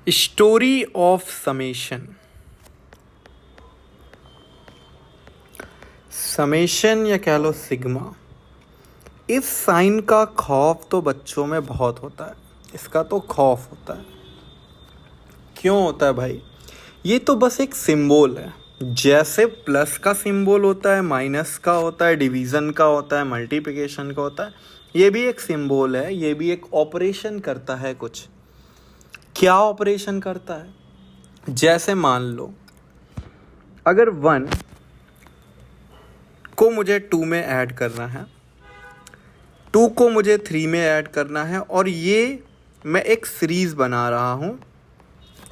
Story of summation. Summation या कह लो sigma, इस साइन का खौफ तो बच्चों में बहुत होता है। इसका तो खौफ होता है। क्यों होता है भाई? ये तो बस एक सिंबल है। जैसे प्लस का सिंबल होता है, माइनस का होता है, डिवीज़न का होता है, मल्टीप्लिकेशन का होता है, ये भी एक सिंबल है। ये भी एक ऑपरेशन करता है कुछ। क्या ऑपरेशन करता है? जैसे मान लो अगर 1 को मुझे 2 में ऐड करना है, 2 को मुझे 3 में ऐड करना है, और ये मैं एक सीरीज़ बना रहा हूँ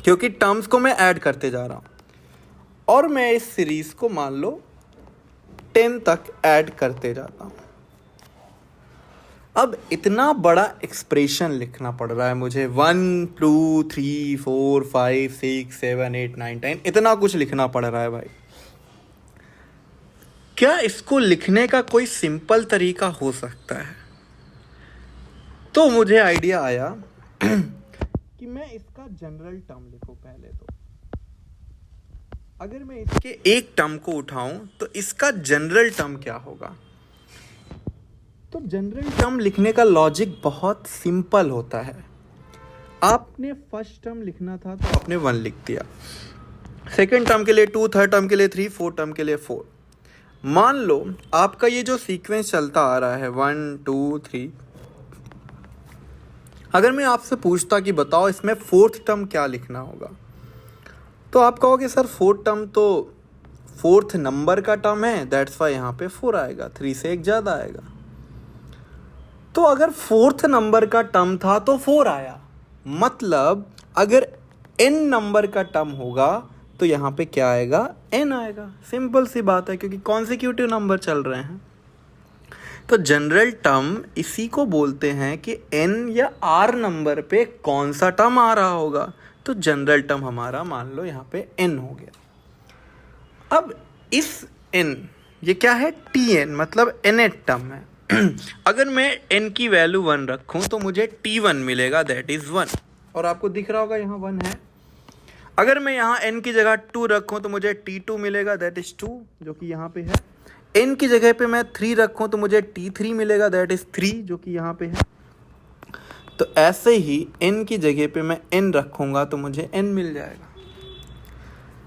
क्योंकि टर्म्स को मैं ऐड करते जा रहा हूँ, और मैं इस सीरीज़ को मान लो 10 तक ऐड करते जाता हूँ। अब इतना बड़ा एक्सप्रेशन लिखना पड़ रहा है मुझे, 1 2 3 4 5 6 7 8 9 10, इतना कुछ लिखना पड़ रहा है भाई। क्या इसको लिखने का कोई सिंपल तरीका हो सकता है? तो मुझे आइडिया आया कि मैं इसका जनरल टर्म लिखूं पहले। तो अगर मैं इसके एक टर्म को उठाऊं तो इसका जनरल टर्म क्या होगा? तो जनरल टर्म लिखने का लॉजिक बहुत सिंपल होता है। आपने फर्स्ट टर्म लिखना था तो आपने 1 लिख दिया, सेकेंड टर्म के लिए 2, थर्ड टर्म के लिए 3, फोर्थ टर्म के लिए 4। मान लो आपका ये जो सीक्वेंस चलता आ रहा है 1 2 3, अगर मैं आपसे पूछता कि बताओ इसमें फोर्थ टर्म क्या लिखना होगा, तो आप कहोगे सर फोर्थ टर्म तो फोर्थ नंबर का टर्म है, दैट्स वाई यहाँ पे 4 आएगा, 3 से एक ज़्यादा आएगा। तो अगर फोर्थ नंबर का टर्म था तो 4 आया, मतलब अगर n नंबर का टर्म होगा तो यहाँ पे क्या आएगा? n आएगा। सिंपल सी बात है, क्योंकि कॉन्सिक्यूटिव नंबर चल रहे हैं। तो जनरल टर्म इसी को बोलते हैं कि n या r नंबर पे कौन सा टर्म आ रहा होगा। तो जनरल टर्म हमारा मान लो यहाँ पे n हो गया। अब इस n, ये क्या है? tn, मतलब nth टर्म है। अगर मैं n की वैल्यू 1 रखूं तो मुझे t1 मिलेगा, दैट इज 1, और आपको दिख रहा होगा यहाँ 1 है। अगर मैं यहाँ n की जगह 2 रखूं तो मुझे t2 मिलेगा, दैट इज 2, जो कि यहाँ पे है। n की जगह पे मैं 3 रखूं तो मुझे t3 मिलेगा, दैट इज 3, जो कि यहाँ पे है। तो ऐसे ही n की जगह पे मैं n रखूंगा तो मुझे n मिल जाएगा।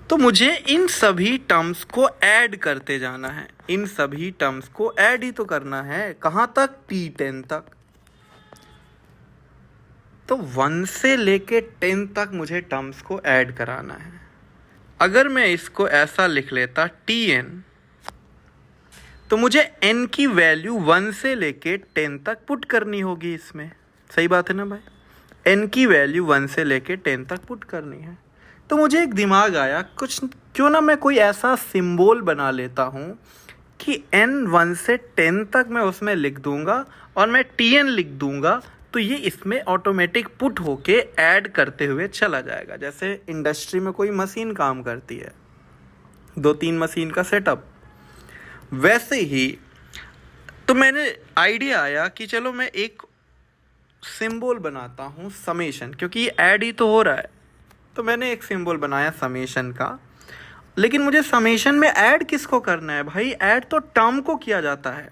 तो मुझे इन सभी टर्म्स को ऐड करते जाना है। इन सभी टर्म्स को ऐड ही तो करना है। कहाँ तक? t10 तक। तो 1 से लेके 10 तक मुझे टर्म्स को ऐड कराना है। अगर मैं इसको ऐसा लिख लेता tn, तो मुझे n की वैल्यू 1 से लेके 10 तक पुट करनी होगी इसमें। सही बात है ना भाई? n की वैल्यू 1 से लेके 10 तक पुट करनी है। तो मुझे एक दिमाग आया, कुछ क्यों ना मैं कोई ऐसा सिंबल बना लेता हूँ कि n 1 से 10 तक मैं उसमें लिख दूंगा और मैं tn लिख दूंगा, तो ये इसमें ऑटोमेटिक पुट होके ऐड करते हुए चला जाएगा। जैसे इंडस्ट्री में कोई मशीन काम करती है, 2-3 मशीन का सेटअप, वैसे ही तो मैंने आइडिया आया कि चलो मैं एक सिंबल बनाता हूँ समेशन, क्योंकि ये ऐड ही तो हो रहा है। तो मैंने एक सिंबल बनाया समेशन का। लेकिन मुझे समेशन में ऐड किसको करना है भाई? ऐड तो टर्म को किया जाता है।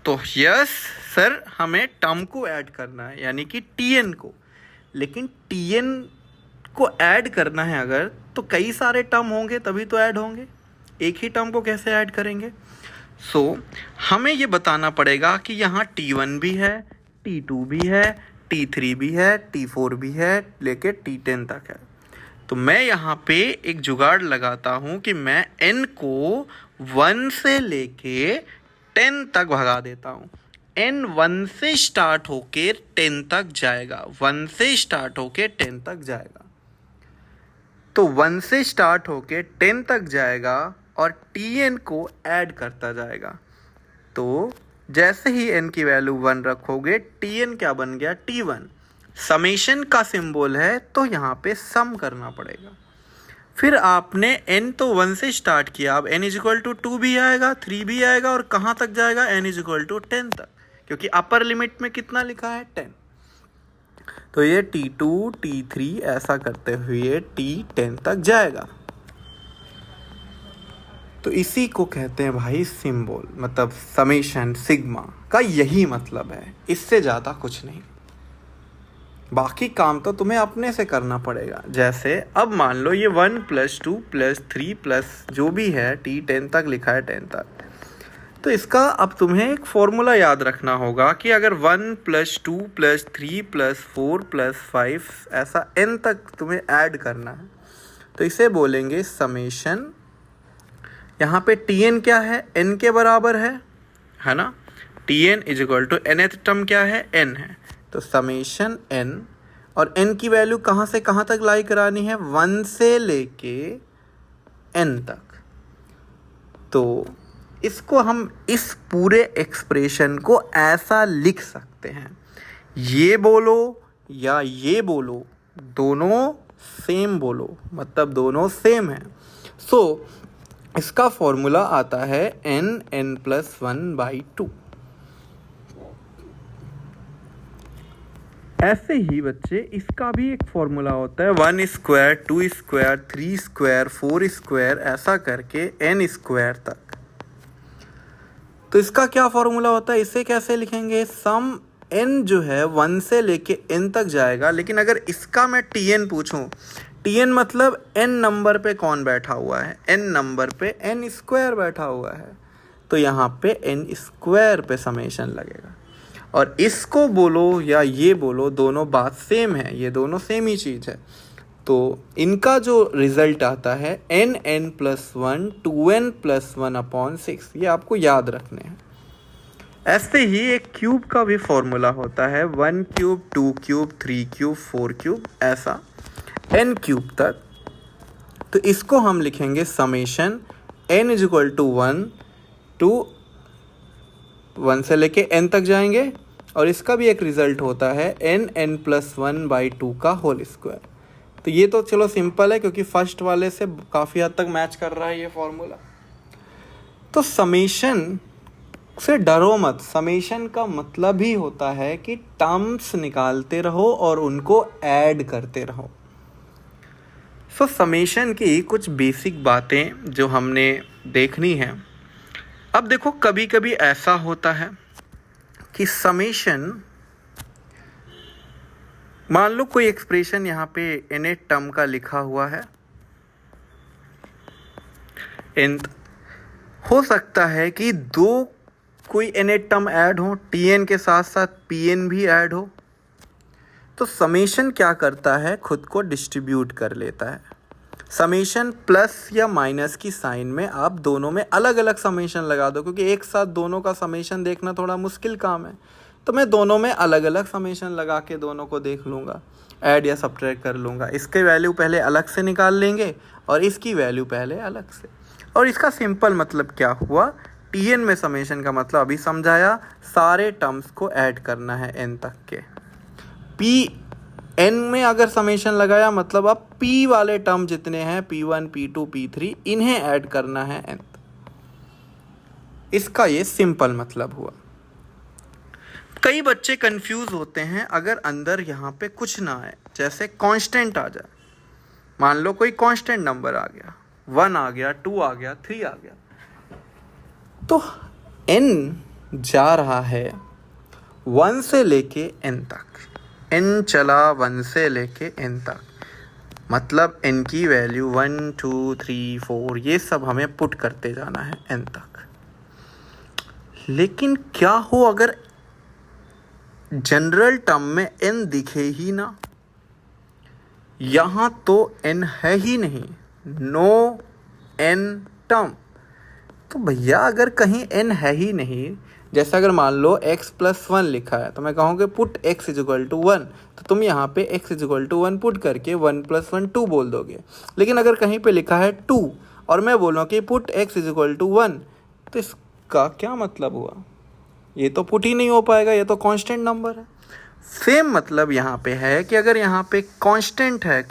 तो यस सर, हमें टर्म को ऐड करना है, यानी कि tn को। लेकिन tn को ऐड करना है अगर, तो कई सारे टर्म होंगे तभी तो ऐड होंगे। एक ही टर्म को कैसे ऐड करेंगे? हमें ये बताना पड़ेगा कि यहाँ t1 भी है, t2 भी है, t3 भी है, t4 भी है, लेके t10 तक है। तो मैं यहाँ पे एक जुगाड़ लगाता हूँ कि मैं n को 1 से लेके 10 तक भगा देता हूँ। n 1 से स्टार्ट होके 10 तक जाएगा, 1 से स्टार्ट होके 10 तक जाएगा। तो 1 से स्टार्ट होके 10 तक जाएगा और tn को ऐड करता जाएगा। तो जैसे ही n की वैल्यू 1 रखोगे, tn क्या बन गया? t1। समेशन का सिंबल है तो यहाँ पे सम करना पड़ेगा। फिर आपने n तो 1 से स्टार्ट किया, अब n इक्वल टू 2 भी आएगा, 3 भी आएगा, और कहाँ तक जाएगा? n इक्वल टू 10 तक, क्योंकि अपर लिमिट में कितना लिखा है? 10। तो ये T2 T3 ऐसा करते हुए T10 तक जाएगा। तो इसी को कहते हैं भाई सिंबल, मतलब समेशन सिग्मा का यही मतलब है, इससे ज़्यादा कुछ नहीं। बाकी काम तो तुम्हें अपने से करना पड़ेगा। जैसे अब मान लो ये 1 + 2 + 3 प्लस जो भी है T10 तक लिखा है 10 तक, तो इसका अब तुम्हें एक फॉर्मूला याद रखना होगा कि अगर 1 + 2 + 3 + 4 + 5 ऐसा n तक तुम्हें ऐड करना है, तो इसे बोलेंगे समेशन। यहाँ पे Tn क्या है, n के बराबर है ना। Tn = nth टर्म क्या है, n है, तो समेशन n, और n की वैल्यू कहाँ से कहाँ तक लाई करानी है, 1 से लेके n तक। तो इसको हम इस पूरे एक्सप्रेशन को ऐसा लिख सकते हैं, ये बोलो या ये बोलो, दोनों सेम बोलो, मतलब दोनों सेम है। सो इसका फॉर्मूला आता है n+1/2। ऐसे ही बच्चे इसका भी एक फॉर्मूला होता है 1², 2², 3², 4², ऐसा करके n² तक। तो इसका क्या फॉर्मूला होता है, इसे कैसे लिखेंगे, सम n जो है 1 से लेके n तक जाएगा, लेकिन अगर इसका मैं Tn पूछूं, Tn मतलब n नंबर पे कौन बैठा हुआ है, n नंबर पे n² बैठा हुआ है, तो यहाँ पे n² पे समेशन लगेगा। और इसको बोलो या ये बोलो, दोनों बात सेम है, ये दोनों सेम ही चीज़ है। तो इनका जो रिज़ल्ट आता है n+1 2n+1/6, ये आपको याद रखने हैं। ऐसे ही एक क्यूब का भी फॉर्मूला होता है 1³ 2³ 3³ 4³, ऐसा n³ तक। तो इसको हम लिखेंगे समेशन n = 1 से लेके n तक जाएंगे, और इसका भी एक रिज़ल्ट होता है n+1/2 का होल स्क्वायर। तो ये तो चलो सिंपल है, क्योंकि फर्स्ट वाले से काफ़ी हद तक मैच कर रहा है ये फॉर्मूला। तो समेशन से डरो मत, समेशन का मतलब ही होता है कि टर्म्स निकालते रहो और उनको ऐड करते रहो। सो समेशन की कुछ बेसिक बातें जो हमने देखनी है। अब देखो, कभी कभी ऐसा होता है कि समेशन, मान लो कोई एक्सप्रेशन यहाँ पे nth टर्म का लिखा हुआ है, nth, हो सकता है कि दो कोई nth टर्म ऐड हो, Tn के साथ साथ Pn भी ऐड हो। तो समेशन क्या करता है, खुद को डिस्ट्रीब्यूट कर लेता है। समेशन प्लस या माइनस की साइन में आप दोनों में अलग अलग समेशन लगा दो, क्योंकि एक साथ दोनों का समेशन देखना थोड़ा मुश्किल काम है। तो मैं दोनों में अलग अलग समेशन लगा के दोनों को देख लूँगा, ऐड या सब्ट्रैक्ट कर लूँगा। इसके वैल्यू पहले अलग से निकाल लेंगे और इसकी वैल्यू पहले अलग से। और इसका सिंपल मतलब क्या हुआ, Tn में समेशन का मतलब अभी समझाया, सारे टर्म्स को ऐड करना है n तक के। Pn में अगर समेशन लगाया, मतलब अब P वाले टर्म जितने हैं P1 P2 P3, इन्हें ऐड करना है n। इसका ये सिंपल मतलब हुआ। कई बच्चे कंफ्यूज होते हैं अगर अंदर यहाँ पे कुछ ना आए, जैसे कांस्टेंट आ जाए। मान लो कोई कांस्टेंट नंबर आ गया, 1 आ गया, 2 आ गया, 3 आ गया, तो n जा रहा है 1 से लेके n तक। n चला 1 से लेके n तक, मतलब n की वैल्यू 1 2 3 4 ये सब हमें पुट करते जाना है n तक। लेकिन क्या हो अगर जनरल टर्म में n दिखे ही ना, यहाँ तो n है ही नहीं, नो n टर्म। तो भैया अगर कहीं n है ही नहीं, जैसे अगर मान लो x+1 लिखा है, तो मैं कहूँगा पुट x = 1, तो तुम यहाँ पे x = 1 पुट करके 1 + 1 2 बोल दोगे। लेकिन अगर कहीं पे लिखा है 2 और मैं बोलूँ कि पुट x = 1, तो इसका क्या मतलब हुआ, ये तो पुट ही नहीं हो पाएगा, ये तो कांस्टेंट नंबर है। सेम मतलब यहाँ पे है कि अगर यहाँ पे कांस्टेंट है,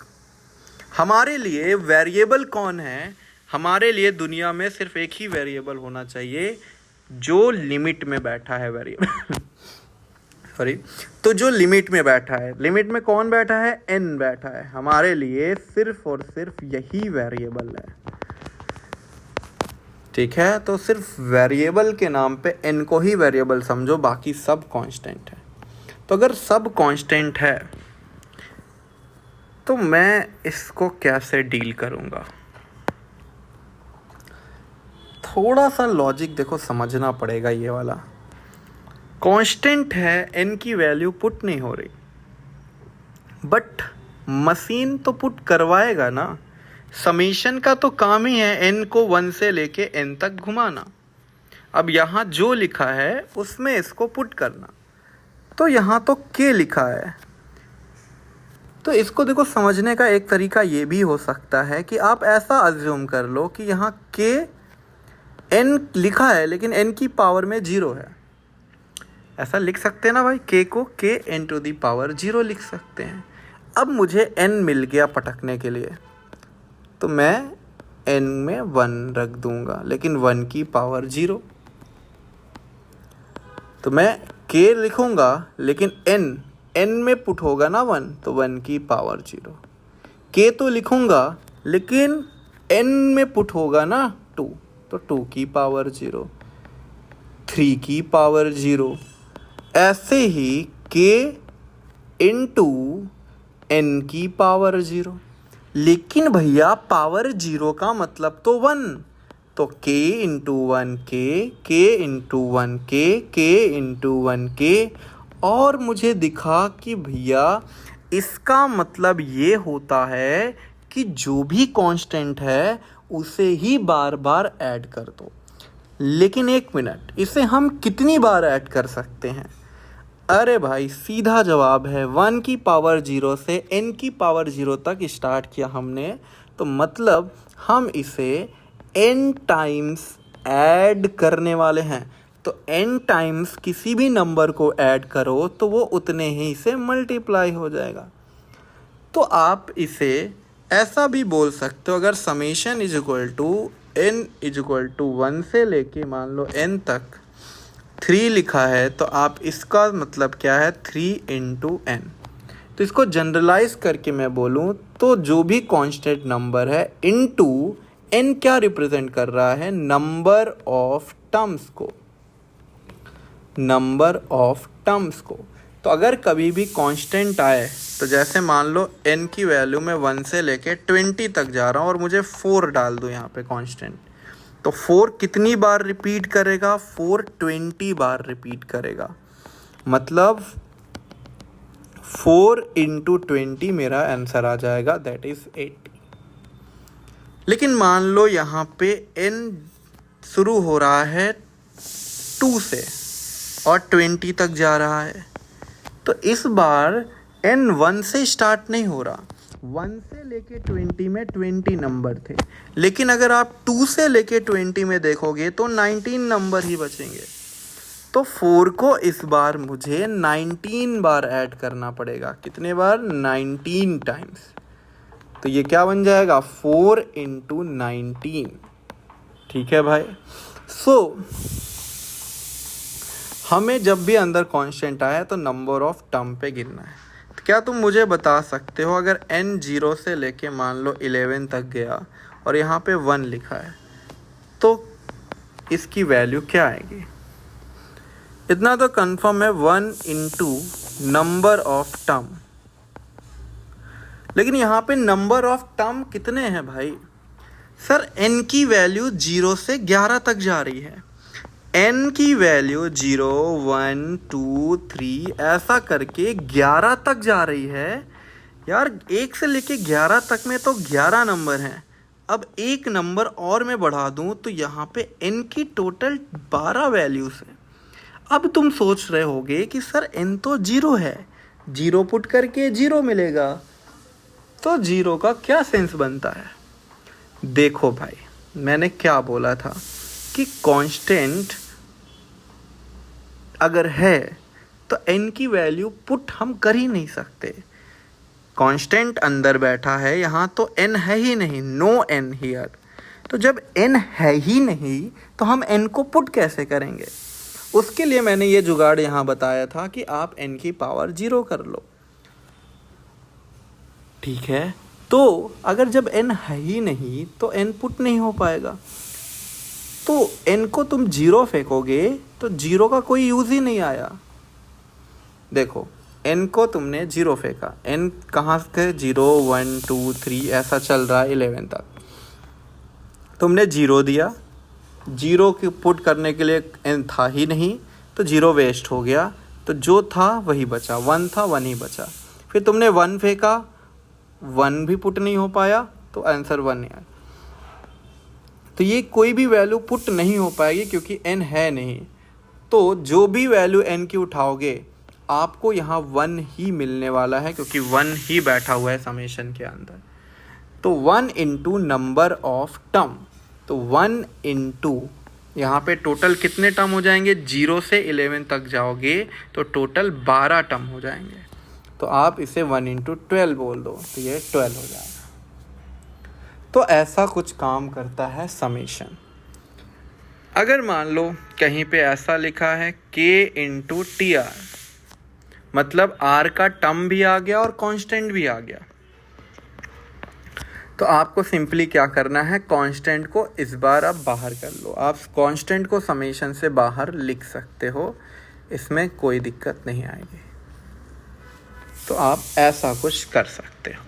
हमारे लिए वेरिएबल कौन है, हमारे लिए दुनिया में सिर्फ एक ही वेरिएबल होना चाहिए जो लिमिट में बैठा है वेरिएबल। सॉरी, तो जो लिमिट में बैठा है, लिमिट में कौन बैठा है, n बैठा है, हमारे लिए सिर्फ और सिर्फ यही वेरिएबल है। ठीक है, तो सिर्फ वेरिएबल के नाम पे n को ही वेरिएबल समझो, बाकी सब कांस्टेंट है। तो अगर सब कांस्टेंट है तो मैं इसको कैसे डील करूँगा? थोड़ा सा लॉजिक देखो समझना पड़ेगा। ये वाला कांस्टेंट है, n की वैल्यू पुट नहीं हो रही, बट मशीन तो पुट करवाएगा ना। समीशन का तो काम ही है n को 1 से लेके n तक घुमाना। अब यहाँ जो लिखा है उसमें इसको पुट करना, तो यहाँ तो k लिखा है। तो इसको देखो समझने का एक तरीका ये भी हो सकता है कि आप ऐसा अज्यूम कर लो कि यहाँ k n लिखा है लेकिन n की पावर में 0 है। ऐसा लिख सकते हैं ना भाई, k को k n to the power 0 लिख सकते हैं। अब मुझे n मिल गया पटकने के लिए, तो मैं n में 1 रख दूंगा, लेकिन 1 की पावर 0। तो मैं k लिखूंगा लेकिन n में पुट होगा ना 1, तो 1 की पावर 0। k तो लिखूंगा लेकिन n में पुट होगा ना 2, तो 2 की पावर 0, 3 की पावर 0। ऐसे ही k इंटू n की पावर 0। लेकिन भैया पावर 0 का मतलब तो 1, तो k into 1 k into 1 k into 1 k। और मुझे दिखा कि भैया इसका मतलब ये होता है कि जो भी कांस्टेंट है उसे ही बार बार ऐड कर दो। लेकिन एक मिनट, इसे हम कितनी बार ऐड कर सकते हैं? अरे भाई सीधा जवाब है 1 की पावर 0 से n की पावर 0 तक स्टार्ट किया हमने, तो मतलब हम इसे n टाइम्स ऐड करने वाले हैं। तो n टाइम्स किसी भी नंबर को ऐड करो तो वो उतने ही से मल्टीप्लाई हो जाएगा। तो आप इसे ऐसा भी बोल सकते हो, अगर summation is equal to n is equal to 1 से लेके मान लो n तक 3 लिखा है, तो आप इसका मतलब क्या है 3 इंटू n। तो इसको जनरलाइज करके मैं बोलूँ तो जो भी कांस्टेंट नंबर है इंटू n क्या रिप्रेजेंट कर रहा है, नंबर ऑफ टर्म्स को, नंबर ऑफ टर्म्स को। तो अगर कभी भी कांस्टेंट आए, तो जैसे मान लो n की वैल्यू मैं 1 से लेके 20 तक जा रहा हूँ और मुझे 4 डाल दूँ यहाँ पे कांस्टेंट, तो 4 कितनी बार रिपीट करेगा, 4 20 बार रिपीट करेगा। मतलब 4 इंटू 20 मेरा आंसर आ जाएगा, दैट इज 80। लेकिन मान लो यहाँ पे n शुरू हो रहा है 2 से और 20 तक जा रहा है, तो इस बार n 1 से स्टार्ट नहीं हो रहा। 1 से लेके 20 में 20 नंबर थे, लेकिन अगर आप 2 से लेके 20 में देखोगे तो 19 नंबर ही बचेंगे। तो 4 को इस बार मुझे 19 बार ऐड करना पड़ेगा। कितने बार? 19 टाइम्स। तो ये क्या बन जाएगा, 4 इंटू 19। ठीक है भाई। हमें जब भी अंदर कांस्टेंट आया तो नंबर ऑफ टर्म पे गिनना है। तो क्या तुम मुझे बता सकते हो, अगर n 0 से लेके मान लो 11 तक गया और यहाँ पे 1 लिखा है, तो इसकी वैल्यू क्या आएगी? इतना तो कंफर्म है, 1 इंटू नंबर ऑफ टर्म। लेकिन यहाँ पे नंबर ऑफ टर्म कितने हैं भाई? सर n की वैल्यू 0 से 11 तक जा रही है। n की वैल्यू 0 1 2 3 ऐसा करके 11 तक जा रही है। यार 1 से लेके 11 तक में तो 11 नंबर हैं। अब एक नंबर और मैं बढ़ा दूं तो यहाँ पे n की टोटल 12 वैल्यूज है। अब तुम सोच रहे होगे कि सर n तो 0 है, 0 पुट करके 0 मिलेगा, तो 0 का क्या सेंस बनता है? देखो भाई, मैंने क्या बोला था कि कांस्टेंट अगर है तो n की वैल्यू पुट हम कर ही नहीं सकते। कांस्टेंट अंदर बैठा है, यहाँ तो n है ही नहीं, नो n हियर। तो जब n है ही नहीं तो हम n को पुट कैसे करेंगे? उसके लिए मैंने ये जुगाड़ यहाँ बताया था कि आप n की पावर 0 कर लो, ठीक है। तो अगर जब n है ही नहीं तो n पुट नहीं हो पाएगा, तो n को तुम 0 फेंकोगे तो 0 का कोई यूज़ ही नहीं आया। देखो n को तुमने 0 फेंका, n कहाँ से 0 1 2 3 ऐसा चल रहा है 11 तक, तुमने 0 दिया, 0 की पुट करने के लिए n था ही नहीं तो 0 वेस्ट हो गया, तो जो था वही बचा, 1 था 1 ही बचा। फिर तुमने 1 फेंका, 1 भी पुट नहीं हो पाया तो आंसर 1 आया। तो ये कोई भी वैल्यू पुट नहीं हो पाएगी क्योंकि n है नहीं। तो जो भी वैल्यू n की उठाओगे आपको यहाँ 1 ही मिलने वाला है क्योंकि 1 ही बैठा हुआ है समेशन के अंदर। तो 1 इंटू नंबर ऑफ टर्म, तो 1 इंटू यहाँ पे टोटल कितने टर्म हो जाएंगे, 0 से 11 तक जाओगे तो टोटल 12 टर्म हो जाएंगे। तो आप इसे 1 इंटू 12 बोल दो तो ये 12 हो जाएगा। तो ऐसा कुछ काम करता है समेशन। अगर मान लो कहीं पे ऐसा लिखा है k इंटू टी आर, मतलब r का टर्म भी आ गया और कांस्टेंट भी आ गया, तो आपको सिंपली क्या करना है, कांस्टेंट को इस बार आप बाहर कर लो। आप कांस्टेंट को समेशन से बाहर लिख सकते हो, इसमें कोई दिक्कत नहीं आएगी। तो आप ऐसा कुछ कर सकते हो।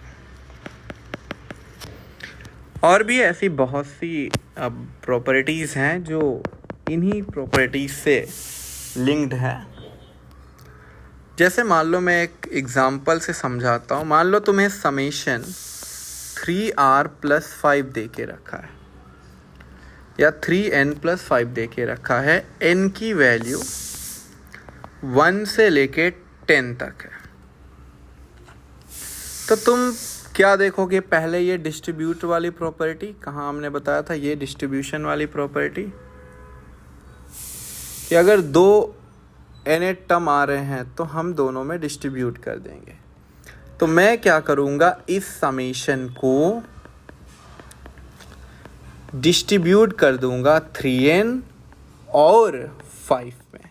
और भी ऐसी बहुत सी प्रॉपर्टीज़ हैं जो इन्हीं प्रॉपर्टीज़ से लिंक्ड है। जैसे मान लो मैं एक एग्ज़ाम्पल से समझाता हूँ। मान लो तुम्हें समेशन 3r + 5 दे के रखा है या 3n + 5 दे के रखा है, n की वैल्यू 1 से लेके 10 तक है। तो तुम क्या देखोगे, पहले ये डिस्ट्रीब्यूट वाली प्रॉपर्टी, कहाँ हमने बताया था ये डिस्ट्रीब्यूशन वाली प्रॉपर्टी, कि अगर 2 n टर्म आ रहे हैं तो हम दोनों में डिस्ट्रीब्यूट कर देंगे। तो मैं क्या करूँगा, इस समेशन को डिस्ट्रीब्यूट कर दूंगा 3n और 5 में।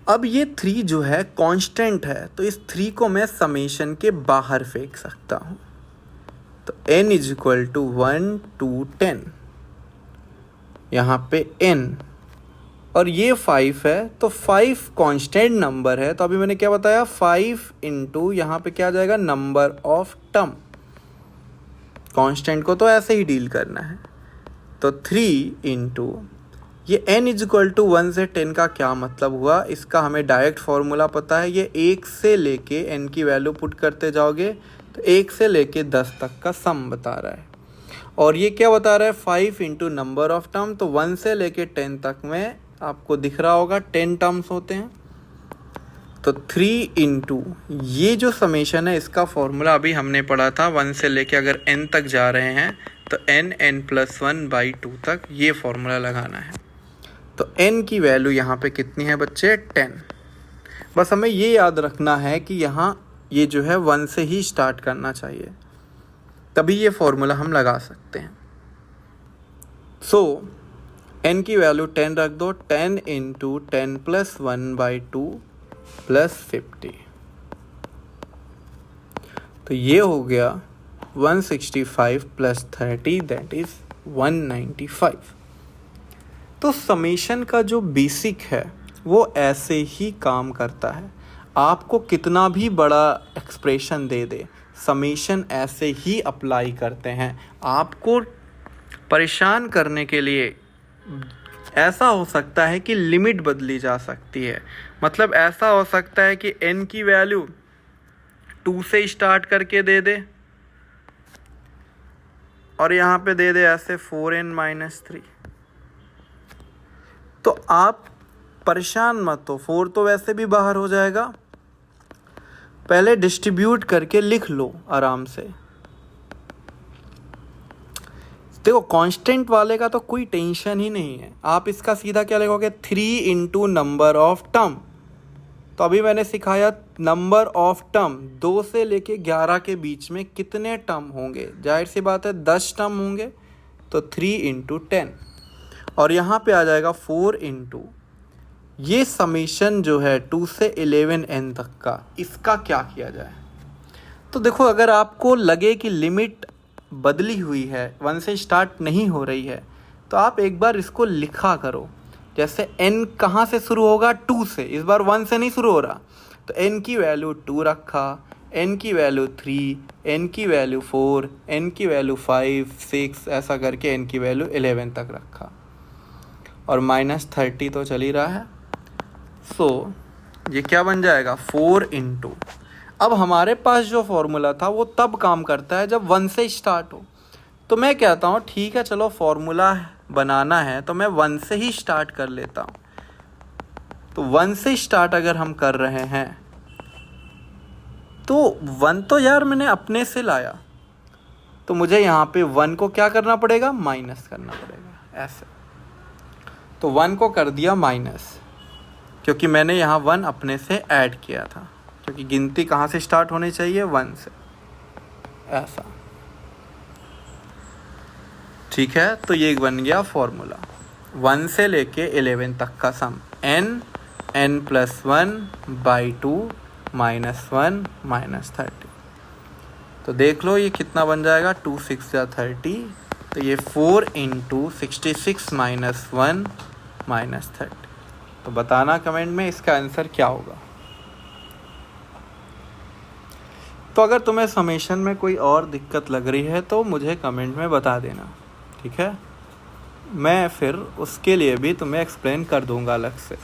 अब ये 3 जो है कांस्टेंट है, तो इस 3 को मैं समेशन के बाहर फेंक सकता हूँ। तो n = 1 to 10, यहाँ पे n, और ये 5 है, तो 5 कांस्टेंट नंबर है। तो अभी मैंने क्या बताया, 5 इंटू यहाँ पे क्या आ जाएगा, नंबर ऑफ टर्म। कांस्टेंट को तो ऐसे ही डील करना है। तो 3 इंटू ये n = 1 से 10 का क्या मतलब हुआ, इसका हमें डायरेक्ट फॉर्मूला पता है। ये 1 से लेके n की वैल्यू पुट करते जाओगे तो 1 से लेके 10 तक का सम बता रहा है। और ये क्या बता रहा है, 5 इंटू नंबर ऑफ टर्म, तो 1 से लेके 10 तक में आपको दिख रहा होगा 10 टर्म्स होते हैं। तो 3 इंटू ये जो समेशन है इसका फॉर्मूला अभी हमने पढ़ा था, 1 से लेके अगर n तक जा रहे हैं तो n+1/2 तक ये फॉर्मूला लगाना है। तो n की वैल्यू यहाँ पे कितनी है बच्चे, 10। बस हमें ये याद रखना है कि यहाँ ये जो है 1 से ही स्टार्ट करना चाहिए, तभी ये फॉर्मूला हम लगा सकते हैं। सो n की वैल्यू 10 रख दो, 10 इंटू 10 + 1/2 + 50, तो ये हो गया 165 + 30 दैट इज़ 195। तो समेशन का जो बेसिक है वो ऐसे ही काम करता है। आपको कितना भी बड़ा एक्सप्रेशन दे दे, समेशन ऐसे ही अप्लाई करते हैं। आपको परेशान करने के लिए ऐसा हो सकता है कि लिमिट बदली जा सकती है। मतलब ऐसा हो सकता है कि n की वैल्यू 2 से स्टार्ट करके दे दे और यहाँ पे दे दे ऐसे 4n - 3। तो आप परेशान मत हो, 4 तो वैसे भी बाहर हो जाएगा, पहले डिस्ट्रीब्यूट करके लिख लो आराम से। देखो कांस्टेंट वाले का तो कोई टेंशन ही नहीं है। आप इसका सीधा क्या लिखोगे, 3 इंटू नंबर ऑफ टर्म। तो अभी मैंने सिखाया नंबर ऑफ टर्म 2 से लेके 11 के बीच में कितने टर्म होंगे, जाहिर सी बात है 10 टर्म होंगे, तो 3 इंटू 10। और यहाँ पे आ जाएगा 4 इंटू ये समीशन जो है 2 से 11n तक का, इसका क्या किया जाए। तो देखो, अगर आपको लगे कि लिमिट बदली हुई है, 1 से स्टार्ट नहीं हो रही है, तो आप एक बार इसको लिखा करो। जैसे n कहाँ से शुरू होगा, 2 से, इस बार 1 से नहीं शुरू हो रहा, तो n की वैल्यू 2 रखा, n की वैल्यू 3, n की वैल्यू 4, n की वैल्यू 5, 6, ऐसा करके n की वैल्यू 11 तक रखा, और -30 तो चल ही रहा है। सो ये क्या बन जाएगा, 4 इंटू, अब हमारे पास जो फॉर्मूला था वो तब काम करता है जब 1 से स्टार्ट हो। तो मैं कहता हूँ ठीक है, चलो फॉर्मूला बनाना है तो मैं 1 से ही स्टार्ट कर लेता हूँ। तो 1 से स्टार्ट अगर हम कर रहे हैं तो 1 तो यार मैंने अपने से लाया, तो मुझे यहाँ पे 1 को क्या करना पड़ेगा, माइनस करना पड़ेगा, ऐसे। तो 1 को कर दिया माइनस, क्योंकि मैंने यहाँ 1 अपने से ऐड किया था, क्योंकि गिनती कहाँ से स्टार्ट होनी चाहिए, 1 से, ऐसा। ठीक है, तो ये बन गया फॉर्मूला, 1 से लेके 11 तक का सम, n+1/2 -1 -30। तो देख लो ये कितना बन जाएगा, 2 6 या 30, तो ये 4 इंटू 66 -1 -30। तो बताना कमेंट में इसका आंसर क्या होगा। तो अगर तुम्हें समेशन में कोई और दिक्कत लग रही है तो मुझे कमेंट में बता देना, ठीक है। मैं फिर उसके लिए भी तुम्हें एक्सप्लेन कर दूंगा अलग से।